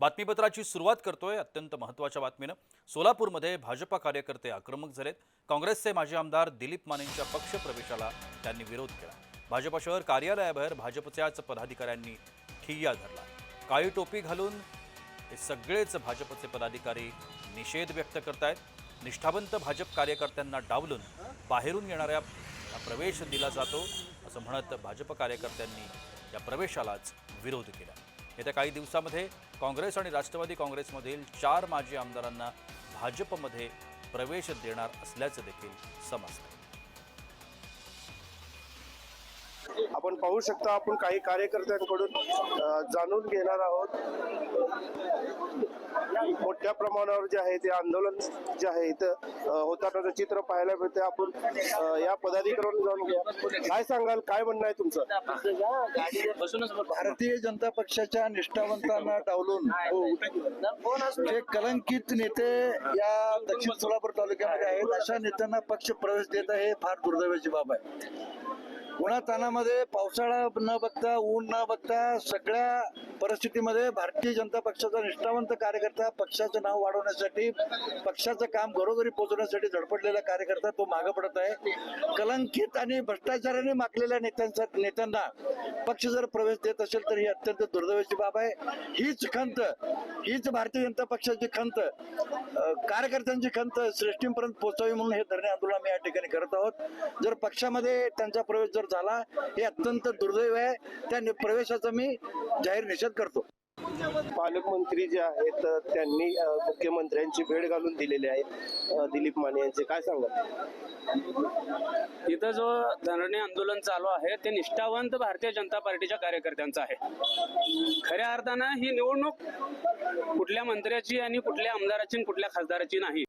बातमीपत्राची सुरुवात करतोय अत्यंत महत्त्वाच्या बातमीनं। सोलापूरमध्ये भाजपा कार्यकर्ते आक्रमक झालेत। काँग्रेसचे माजी आमदार दिलीप मानेंच्या पक्ष प्रवेशाला त्यांनी विरोध केला। भाजपा शहर कार्यालयाबाहेर भाजपच्याच पदाधिकाऱ्यांनी ठिय्या धरला। काळी टोपी घालून हे सगळेच भाजपचे पदाधिकारी निषेध व्यक्त करतायत। निष्ठावंत भाजप कार्यकर्त्यांना डावलून बाहेरून येणाऱ्या प्रवेश दिला जातो असं म्हणत भाजप कार्यकर्त्यांनी या प्रवेशालाच विरोध केला। येत्या काही दिवसांमध्ये काँग्रेस आणि राष्ट्रवादी काँग्रेसमधील 4 माजी आमदारांना भाजपमध्ये प्रवेश देणार असल्याचं देखील समजतं। आपण पाहू शकता, आपण काही कार्यकर्त्यांकडून जाणून घेणार आहोत। मोठ्या प्रमाणावर जे आहे ते आंदोलन जे आहे इथं होतानाचं चित्र पाहायला मिळते। आपण या पदाधिकाऱ्यांकडून जाणून घ्या, काय सांगाल, काय म्हणणं आहे तुमचं? भारतीय जनता पक्षाच्या निष्ठावंतांना डावलून जे कलंकित नेते या दक्षिण सोलापूर तालुक्यामध्ये आहेत अशा नेत्यांना पक्ष प्रवेश देत आहे, फार दुर्दैवाची बाब आहे। उन्हातानामध्ये पावसाळा न बघता, ऊन न बघता, सगळ्या परिस्थितीमध्ये भारतीय जनता पक्षाचा निष्ठावंत कार्यकर्ता पक्षाचं नाव वाढवण्यासाठी, पक्षाचं काम घरोघरी पोहोचवण्यासाठी धडपडलेला कार्यकर्ता तो मागे पडत आहे। कलंकित आणि भ्रष्टाचाराने माखलेल्या नेत्यांना पक्ष जर प्रवेश देत असेल तर ही अत्यंत दुर्दैवाची बाब आहे। हीच खंत, हीच भारतीय जनता पक्षाची खंत, कार्यकर्त्यांची खंत श्रेष्ठींपर्यंत पोहोचावी म्हणून हे धरणे आंदोलन आम्ही या ठिकाणी करत आहोत। जर पक्षामध्ये त्यांचा प्रवेश जर झाला हे अत्यंत दुर्दैव आहे। त्या प्रवेशाचा मी जाहीर निषेध करतो। पालकमंत्री जे आहेत त्यांनी मुख्यमंत्र्यांची भेट घालून दिलेली आहे दिलीप माने यांचे, काय सांगाल? इथं जो धरणे आंदोलन चालू आहे ते निष्ठावंत भारतीय जनता पार्टीच्या कार्यकर्त्यांचं आहे। खऱ्या अर्थानं ही निवडणूक कुठल्या मंत्र्याची आणि कुठल्या आमदाराची आणि कुठल्या खासदाराची नाही।